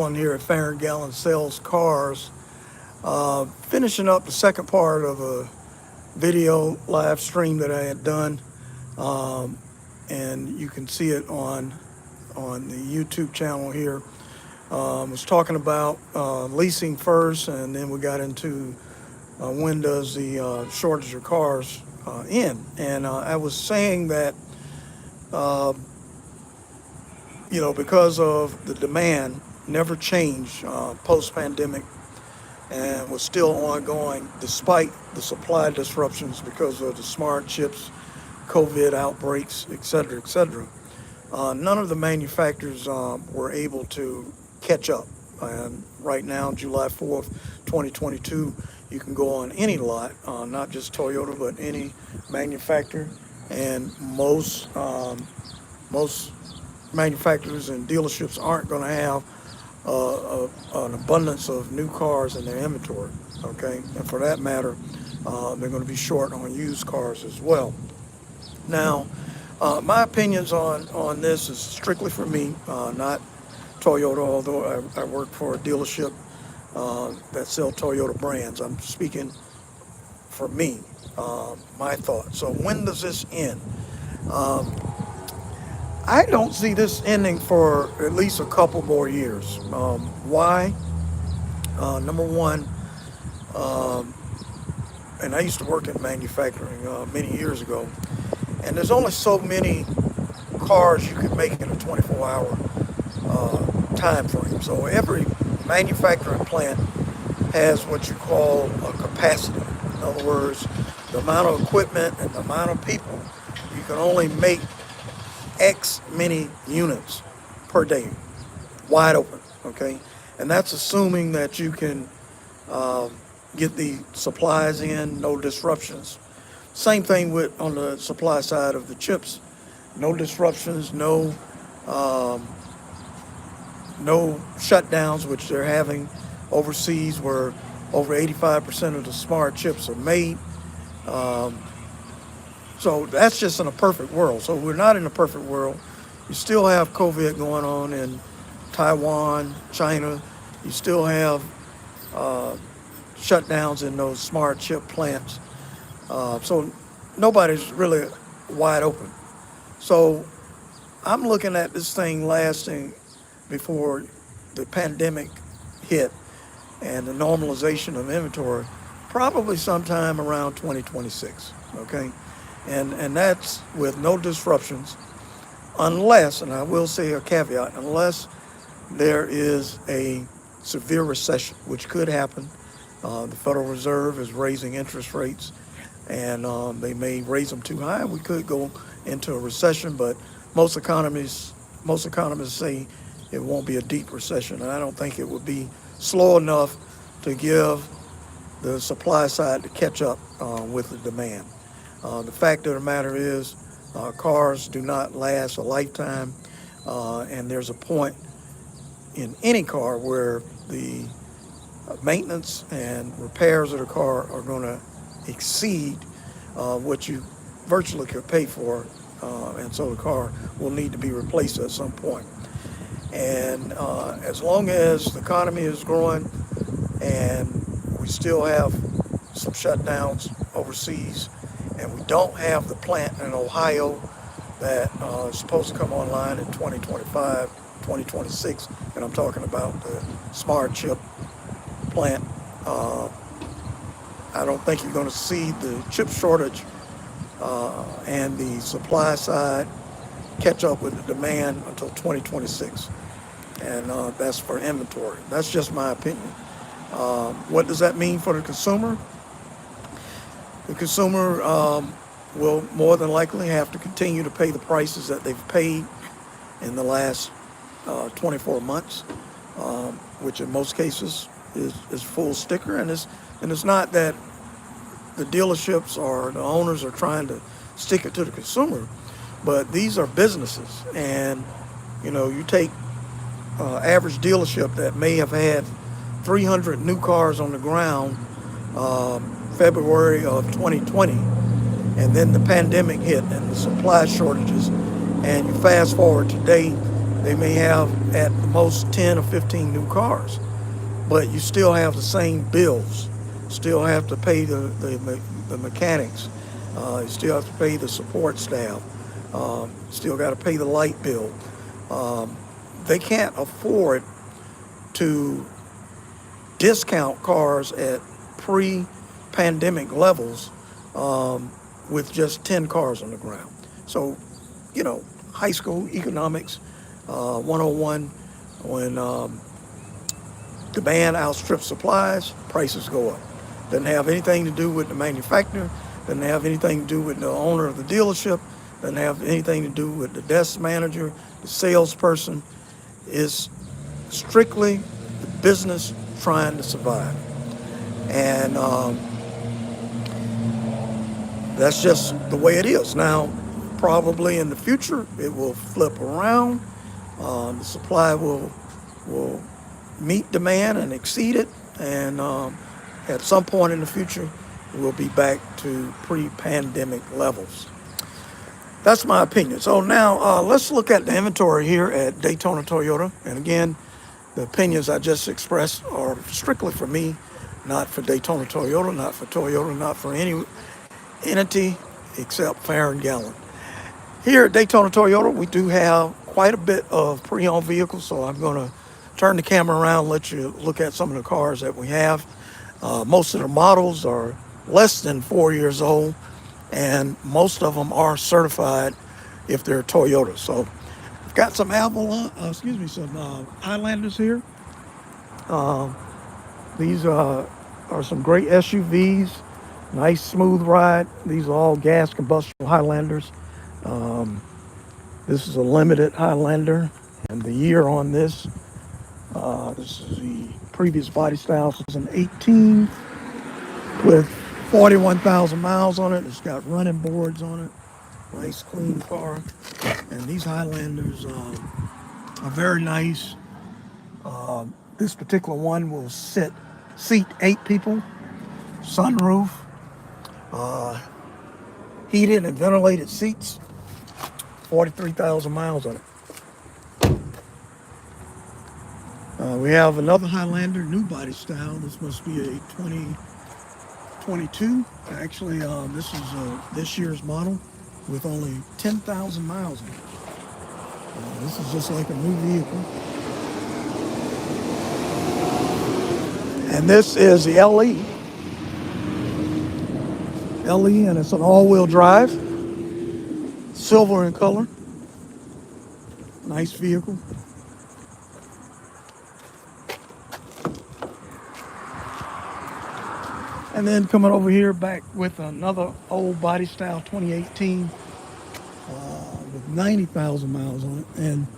On here at Faron Gallon Sells Cars, finishing up the second part of a video live stream that I had done, um, and you can see it on the YouTube channel here. Was talking about leasing first, and then we got into when does the shortage of cars end. And I was saying that uh, because of the demand never changed post-pandemic and was still ongoing despite the supply disruptions because of the smart chips, COVID outbreaks, et cetera, et cetera. None of the manufacturers were able to catch up. And right now, July 4th, 2022, you can go on any lot, not just Toyota, but any manufacturer. And most manufacturers and dealerships aren't going to have an abundance of new cars in their inventory, okay? And for that matter, they're going to be short on used cars as well. Now, my opinions on this is strictly for me, not Toyota, although I work for a dealership that sells Toyota brands. I'm speaking for me, my thoughts. So when does this end? Um, I don't see this ending for at least a couple more years. Why? Number one, um, and I used to work in manufacturing many years ago, and there's only so many cars you can make in a 24-hour time frame. So every manufacturing plant has what you call a capacity. In other words, the amount of equipment and the amount of people, you can only make X many units per day, wide open, okay? And that's assuming that you can get the supplies in, no disruptions. Same thing with on the supply side of the chips, no disruptions, um, no shutdowns, which they're having overseas, where over 85% of the smart chips are made. Um, So that's just in a perfect world. So we're not in a perfect world. You still have COVID going on in Taiwan, China. You still have uh, shutdowns in those smart chip plants. So nobody's really wide open. So I'm looking at this thing lasting before the pandemic hit and the normalization of inventory, probably sometime around 2026, okay? And that's with no disruptions, unless, and I will say a caveat, unless there is a severe recession, which could happen. The Federal Reserve is raising interest rates, and they may raise them too high. We could go into a recession, but most economists say it won't be a deep recession, and I don't think it would be slow enough to give the supply side to catch up with the demand. The fact of the matter is, cars do not last a lifetime, and there's a point in any car where the maintenance and repairs of the car are going to exceed what you virtually could pay for, and so the car will need to be replaced at some point. And as long as the economy is growing and we still have some shutdowns overseas, and we don't have the plant in Ohio that is supposed to come online in 2025, 2026, and I'm talking about the smart chip plant. I don't think you're going to see the chip shortage and the supply side catch up with the demand until 2026, and that's for inventory. That's just my opinion. What does that mean for the consumer? The consumer will more than likely have to continue to pay the prices that they've paid in the last 24 months, which in most cases is full sticker. And it's not that the dealerships or the owners are trying to stick it to the consumer, but these are businesses. And, you take average dealership that may have had 300 new cars on the ground February of 2020, and then the pandemic hit and the supply shortages, and you fast forward today They may have at the most 10 or 15 new cars, but you still have the same bills. Still have to pay the mechanics. You still have to pay the support staff. Still got to pay the light bill. They can't afford to discount cars at pre-pandemic levels with just 10 cars on the ground. So, high school economics 101, when demand outstrips supplies, prices go up. Doesn't have anything to do with the manufacturer, doesn't have anything to do with the owner of the dealership, doesn't have anything to do with the desk manager, the salesperson. It's strictly the business trying to survive. And that's just the way it is. Now, probably in the future, it will flip around. The supply will meet demand and exceed it. And at some point in the future, we'll be back to pre-pandemic levels. That's my opinion. So now let's look at the inventory here at Daytona Toyota. And again, the opinions I just expressed are strictly for me, not for Daytona Toyota, not for Toyota, not for any entity except Faron Gallant. Here at Daytona Toyota, we do have quite a bit of pre-owned vehicles, so I'm going to turn the camera around and let you look at some of the cars that we have. Most of the models are less than 4 years old, and most of them are certified if they're Toyota. So I've got some some Highlanders here. These are some great SUVs, nice smooth ride. These are all gas combustible Highlanders. This is a limited Highlander, and the year on this is the previous body style, 2018, with 41,000 miles on it. It's got running boards on it. Nice, clean car. And these Highlanders are very nice. This particular one will seat 8 people. Sunroof, heated and ventilated seats. 43,000 miles on it. We have another Highlander, new body style. This must be a 2022. Actually, this is this year's model with only 10,000 miles on it. This is just like a new vehicle. And this is the LE. LE, and it's an all-wheel drive. Silver in color. Nice vehicle. And then coming over here back with another old body style 2018 with 90,000 miles on it. And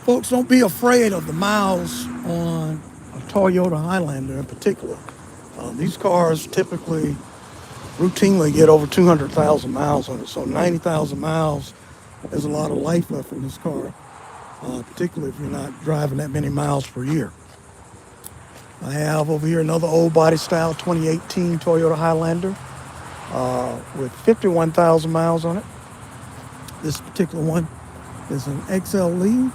folks, don't be afraid of the miles on a Toyota Highlander in particular. These cars typically routinely get over 200,000 miles on it. So 90,000 miles, there's a lot of life left in this car, particularly if you're not driving that many miles per year. I have over here another old body style 2018 Toyota Highlander with 51,000 miles on it. This particular one is an XLE,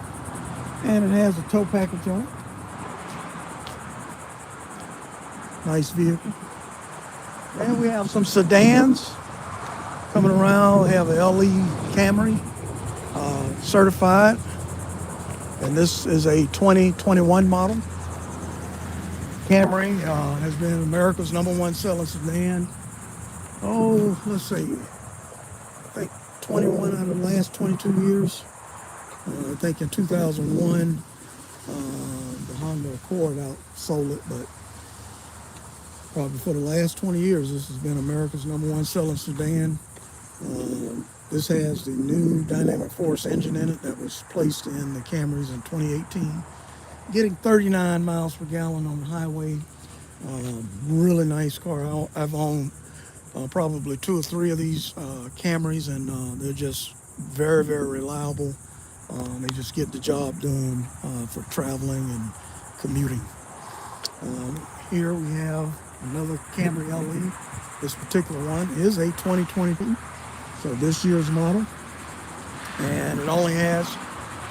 and it has a tow package on it. Nice vehicle. And we have some sedans coming around. We have a LE Camry certified, and this is a 2021 model. Camry has been America's #1 selling sedan. Oh, let's see, I think 21 out of the last 22 years. I think in 2001, the Honda Accord outsold it, but probably for the last 20 years, this has been America's #1 selling sedan. This has the new dynamic force engine in it that was placed in the Camrys in 2018. Getting 39 miles per gallon on the highway. Really nice car. I've owned probably 2 or 3 of these Camrys, and they're just very, very reliable. They just get the job done for traveling and commuting. Here we have another Camry LE. This particular one is a 2022, so this year's model, and it only has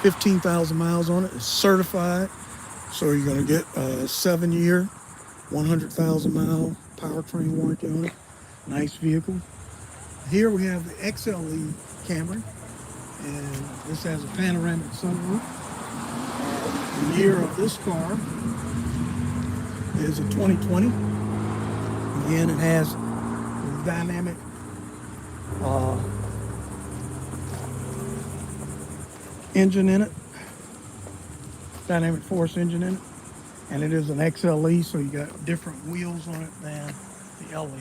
15,000 miles on it. It's certified, so you're going to get a 7-year, 100,000 mile powertrain warranty on it. Nice vehicle. Here we have the XLE Camry, and this has a panoramic sunroof. The year of this car is a 2020. Again, it has a dynamic engine in it, dynamic force engine in it, and it is an XLE, so you got different wheels on it than the LE.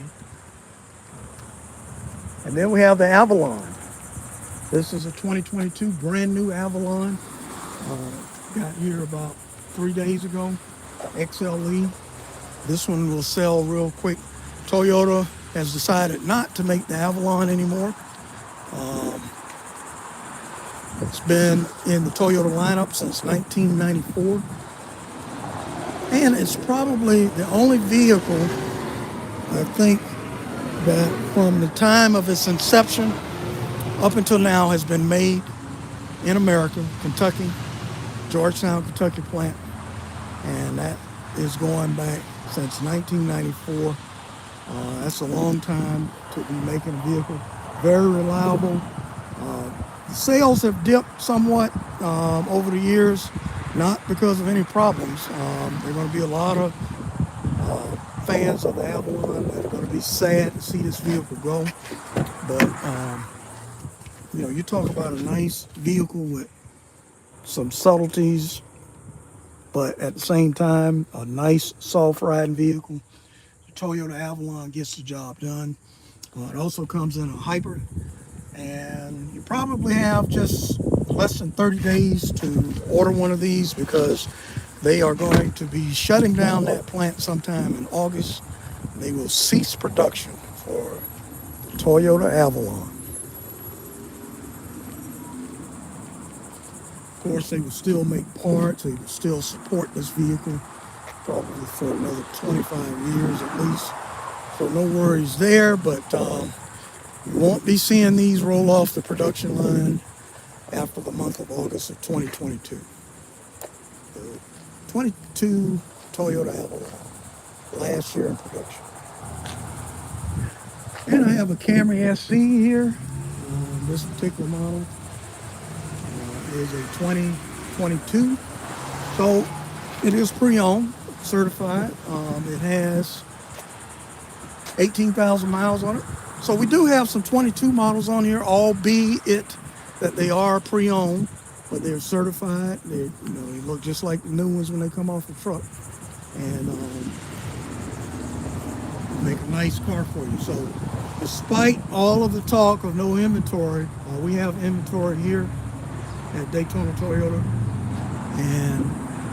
And then we have the Avalon. This is a 2022 brand new Avalon. Got here about 3 days ago. XLE. This one will sell real quick. Toyota has decided not to make the Avalon anymore. It's been in the Toyota lineup since 1994. And it's probably the only vehicle, I think, that from the time of its inception up until now has been made in America, Kentucky, Georgetown, Kentucky plant. And that is going back since 1994. That's a long time to be making a vehicle. Very reliable. The sales have dipped somewhat over the years, not because of any problems. There are going to be a lot of fans of the Avalon that are going to be sad to see this vehicle go. But, you talk about a nice vehicle with some subtleties, but at the same time, a nice soft riding vehicle. The Toyota Avalon gets the job done. It also comes in a hybrid, and you probably have just less than 30 days to order one of these, because they are going to be shutting down that plant sometime in August. They will cease production for the Toyota Avalon. Of course, they will still make parts. They will still support this vehicle probably for another 25 years at least. So no worries there, but you won't be seeing these roll off the production line after the month of August of 2022. The 22 Toyota Avalon, last year in production. And I have a Camry SC here. This particular model is a 2022. So it is pre-owned, certified. It has 18,000 miles on it. So we do have some 22 models on here, albeit that they are pre-owned, but they're certified. They look just like the new ones when they come off the truck, and make a nice car for you. So despite all of the talk of no inventory, we have inventory here at Daytona Toyota, and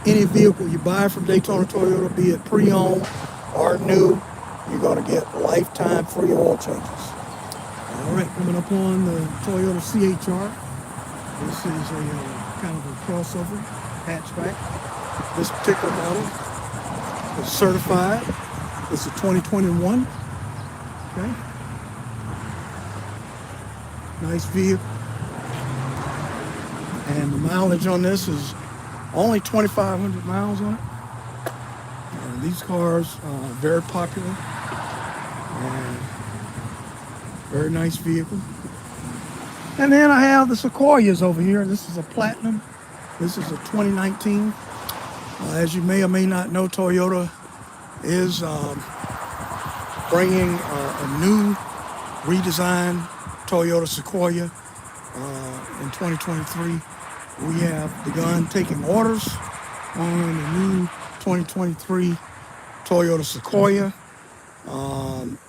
any vehicle you buy from Daytona Toyota, be it pre-owned or new, you're going to get lifetime free oil changes. All right, coming up on the Toyota CHR. This is a kind of a crossover hatchback. This particular model is certified. It's a 2021. Okay. Nice vehicle. And the mileage on this is only 2,500 miles on it. And these cars are very popular and very nice vehicle. And then I have the Sequoias over here. This is a Platinum. This is a 2019. As you may or may not know, Toyota is bringing a new redesigned Toyota Sequoia in 2023. We have begun taking orders on the new 2023 Toyota Sequoia.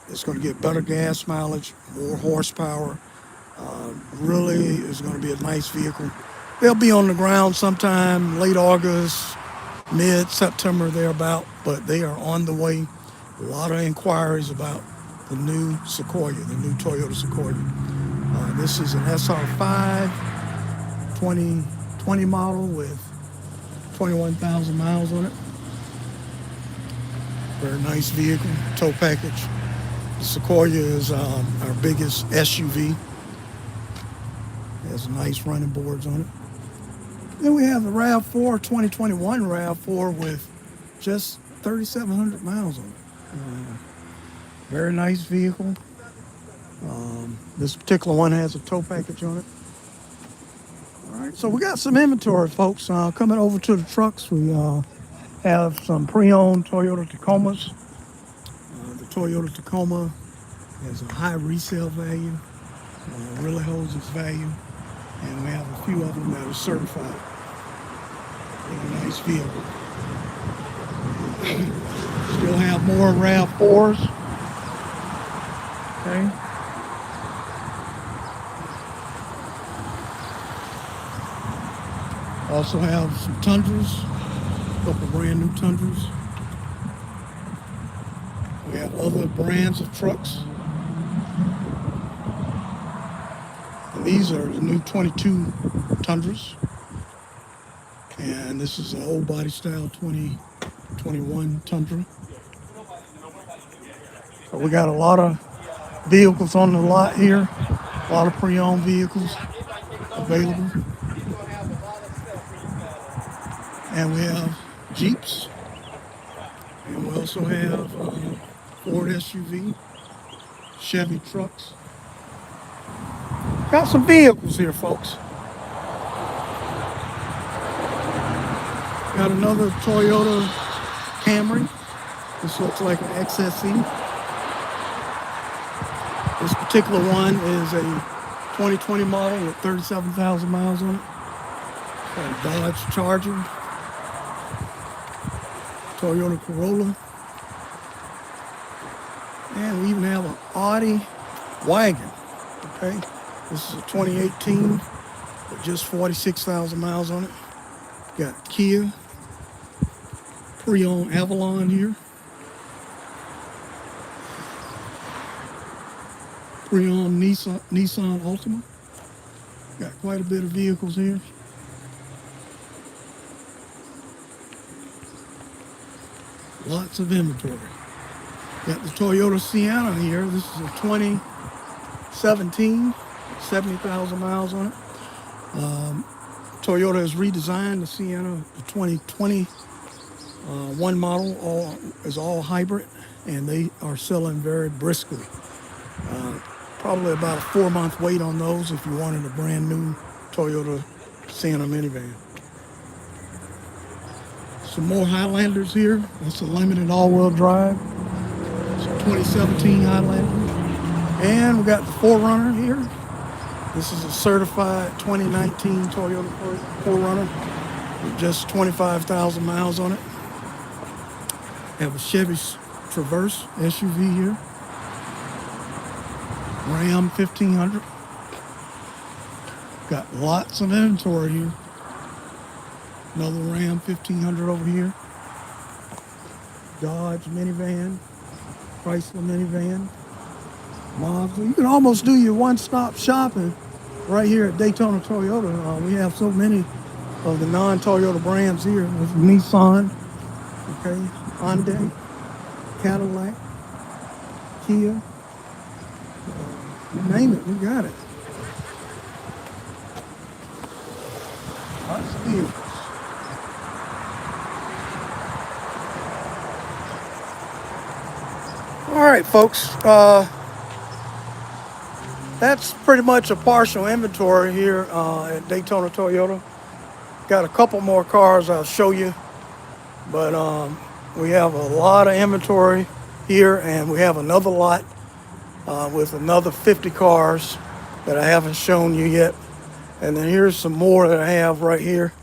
It's going to get better gas mileage, more horsepower. Really is going to be a nice vehicle. They'll be on the ground sometime late August, mid-September, thereabout, but they are on the way. A lot of inquiries about the new Sequoia, the new Toyota Sequoia. This is an SR5 2020 model with 21,000 miles on it. Very nice vehicle, tow package. The Sequoia is our biggest SUV. It has nice running boards on it. Then we have the RAV4 2021 RAV4 with just 3,700 miles on it. Very nice vehicle. This particular one has a tow package on it. All right, so we got some inventory, folks. Coming over to the trucks, we have some pre-owned Toyota Tacomas. The Toyota Tacoma has a high resale value, really holds its value, and we have a few of them that are certified. Really nice vehicle. Still have more RAV4s. Okay. Also have some Tundras, a couple brand new Tundras. We have other brands of trucks. And these are the new 22 Tundras. And this is an old body style 2021 Tundra. So we got a lot of vehicles on the lot here. A lot of pre-owned vehicles available. And we have Jeeps. And we also have Ford SUV, Chevy trucks. Got some vehicles here, folks. Got another Toyota Camry. This looks like an XSE. This particular one is a 2020 model with 37,000 miles on it. Got a Dodge Charger, Toyota Corolla, and we even have an Audi wagon. Okay, this is a 2018 with just 46,000 miles on it. Got Kia, pre-owned Avalon here, pre-owned Nissan Altima. Got quite a bit of vehicles here. Lots of inventory. Got the Toyota Sienna here. This is a 2017, 70,000 miles on it. Toyota has redesigned the Sienna. The 2020 one model is all hybrid, and they are selling very briskly. Probably about a 4-month wait on those if you wanted a brand new Toyota Sienna minivan. Some more Highlanders here. That's a limited all-wheel drive. It's a 2017 Highlander. And we got the Forerunner here. This is a certified 2019 Toyota Forerunner with just 25,000 miles on it. Have a Chevy Traverse SUV here. Ram 1500. Got lots of inventory here. Another Ram 1500 over here. Dodge minivan, Chrysler minivan, Mazda. You can almost do your one-stop shopping right here at Daytona Toyota. We have so many of the non-Toyota brands here. With Nissan, okay, Hyundai, Cadillac, Kia. You name it, we got it. Lots of vehicles. All right, folks. That's pretty much a partial inventory here at Daytona Toyota. Got a couple more cars I'll show you, but we have a lot of inventory here, and we have another lot with another 50 cars that I haven't shown you yet. And then here's some more that I have right here.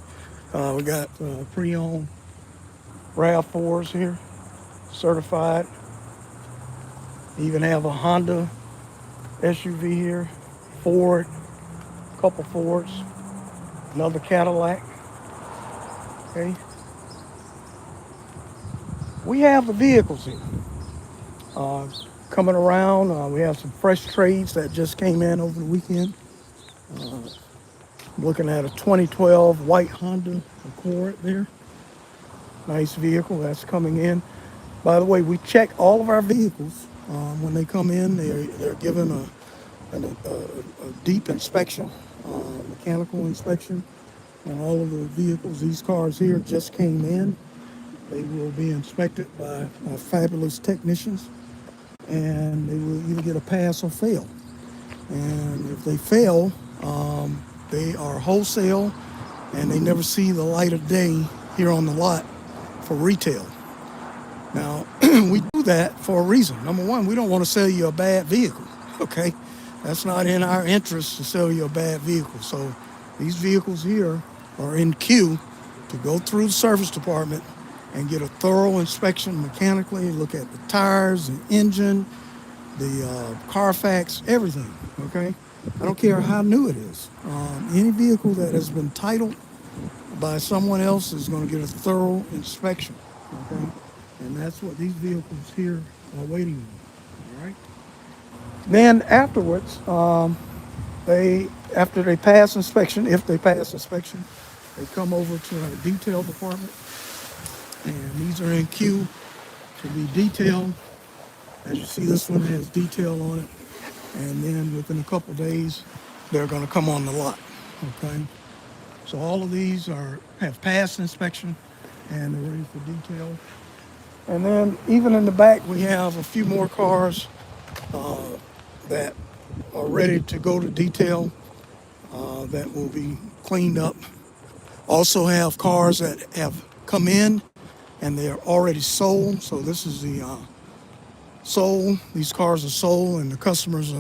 We got pre-owned RAV4s here, certified. Even have a Honda SUV here, Ford, a couple Fords, another Cadillac. Okay. We have the vehicles here. Coming around, we have some fresh trades that just came in over the weekend. Looking at a 2012 white Honda Accord there. Nice vehicle that's coming in. By the way, we check all of our vehicles. When they come in, they're given a deep inspection, mechanical inspection. on all of the vehicles. These cars here just came in. They will be inspected by our fabulous technicians, and they will either get a pass or fail. And if they fail, they are wholesale, and they never see the light of day here on the lot for retail. Now, we do that for a reason. Number one, we don't want to sell you a bad vehicle, okay? That's not in our interest to sell you a bad vehicle. So these vehicles here are in queue to go through the service department and get a thorough inspection mechanically, look at the tires, the engine, the Carfax, everything, okay? I don't care how new it is. Any vehicle that has been titled by someone else is going to get a thorough inspection, okay? And that's what these vehicles here are waiting on, all right? Then afterwards, after they pass inspection, if they pass inspection, they come over to our detail department, and these are in queue to be detailed. As you see, this one has detail on it, and then within a couple days, they're going to come on the lot, okay? So all of these have passed inspection, and they're ready for detail. And then even in the back, we have a few more cars that are ready to go to detail that will be cleaned up. Also have cars that have come in and they're already sold. So this is the sold. These cars are sold, and the customers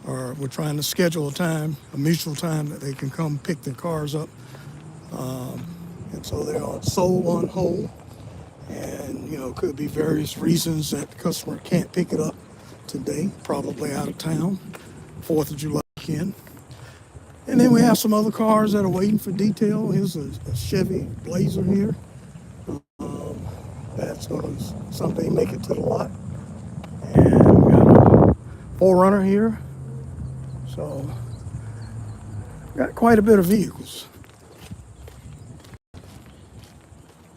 we're trying to schedule a mutual time that they can come pick their cars up. And so they are sold on hold. And, could be various reasons that the customer can't pick it up today, probably out of town, 4th of July weekend. And then we have some other cars that are waiting for detail. Here's a Chevy Blazer here. That's going to someday make it to the lot. And we got a Faron here. So, got quite a bit of vehicles.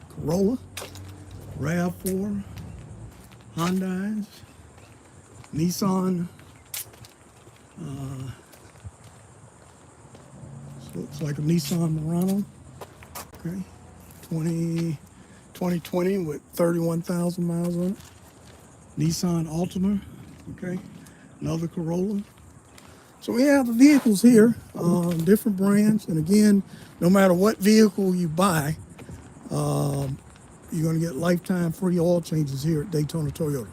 Corolla, RAV4, Hyundais, Nissan. Looks like a Nissan Murano. Okay, 2020 with 31,000 miles on it. Nissan Altima. Okay, another Corolla. So we have the vehicles here, different brands, and again, no matter what vehicle you buy, you're going to get lifetime free oil changes here at Daytona Toyota.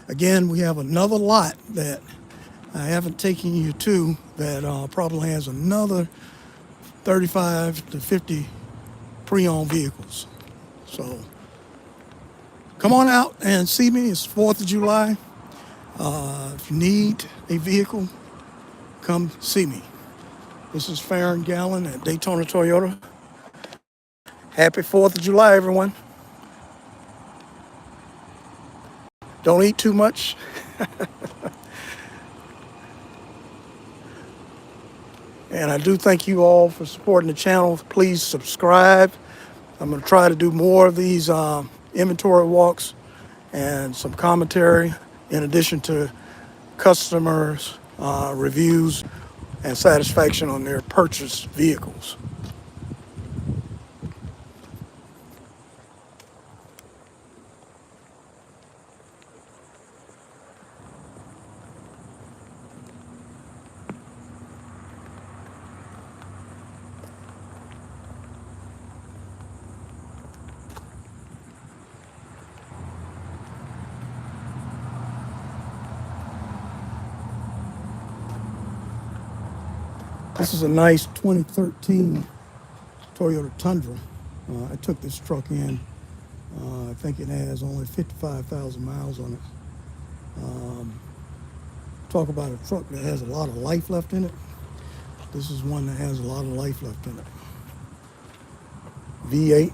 Again, we have another lot that I haven't taken you to that probably has another 35 to 50 pre-owned vehicles. So come on out and see me. It's 4th of July. If you need a vehicle, come see me. This is Faron Gallon at Daytona Toyota. Happy 4th of July, everyone. Don't eat too much. And I do thank you all for supporting the channel. Please subscribe. I'm going to try to do more of these inventory walks and some commentary in addition to customers' reviews and satisfaction on their purchased vehicles. This is a nice 2013 Toyota Tundra. I took this truck in. I think it has only 55,000 miles on it. Talk about a truck that has a lot of life left in it. This is one that has a lot of life left in it. V8,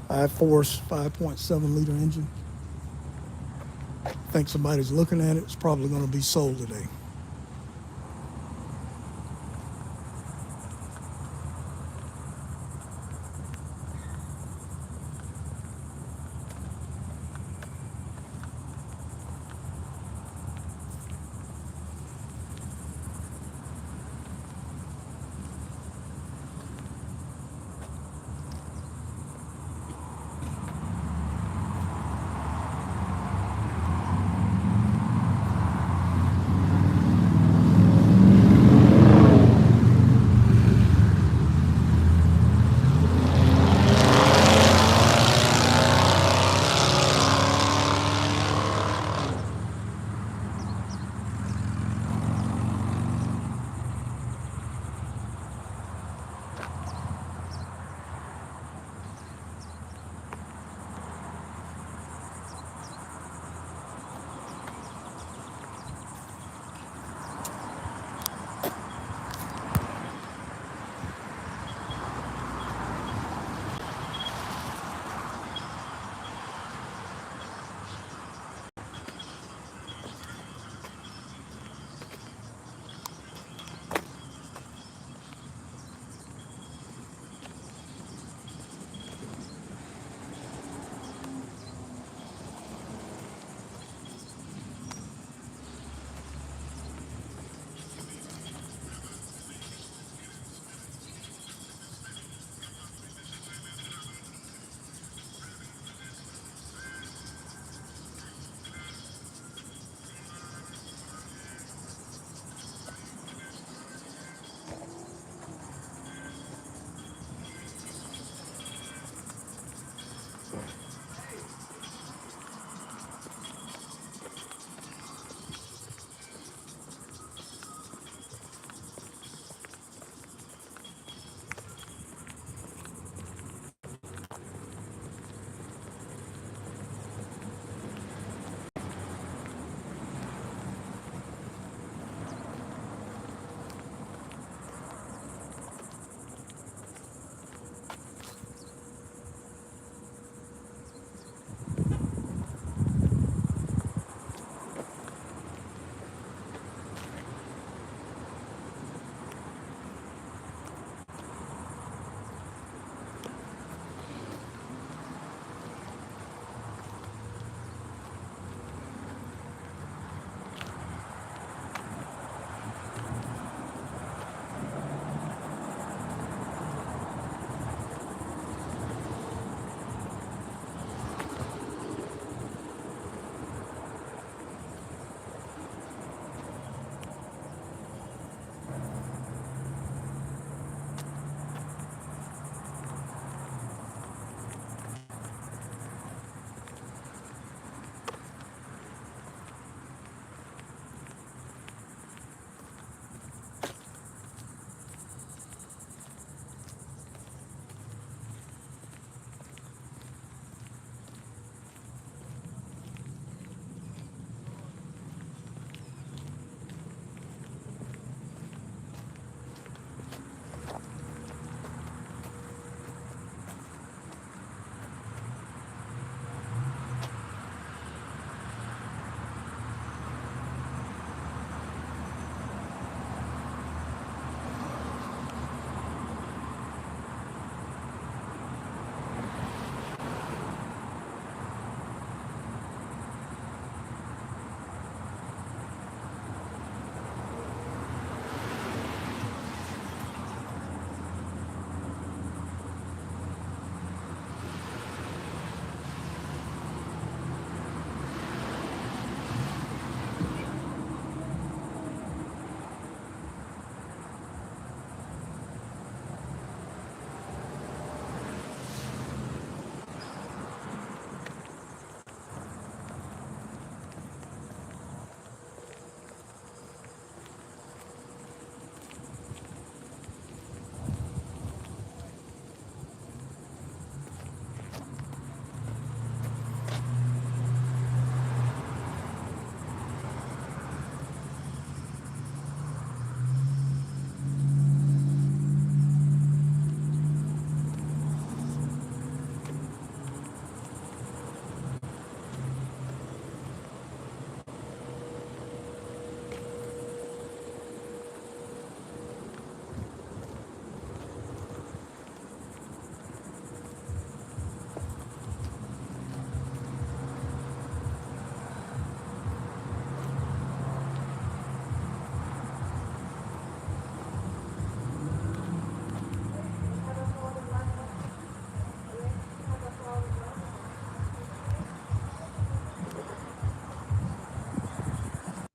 I-Force 5.7 liter engine. I think somebody's looking at it. It's probably going to be sold today.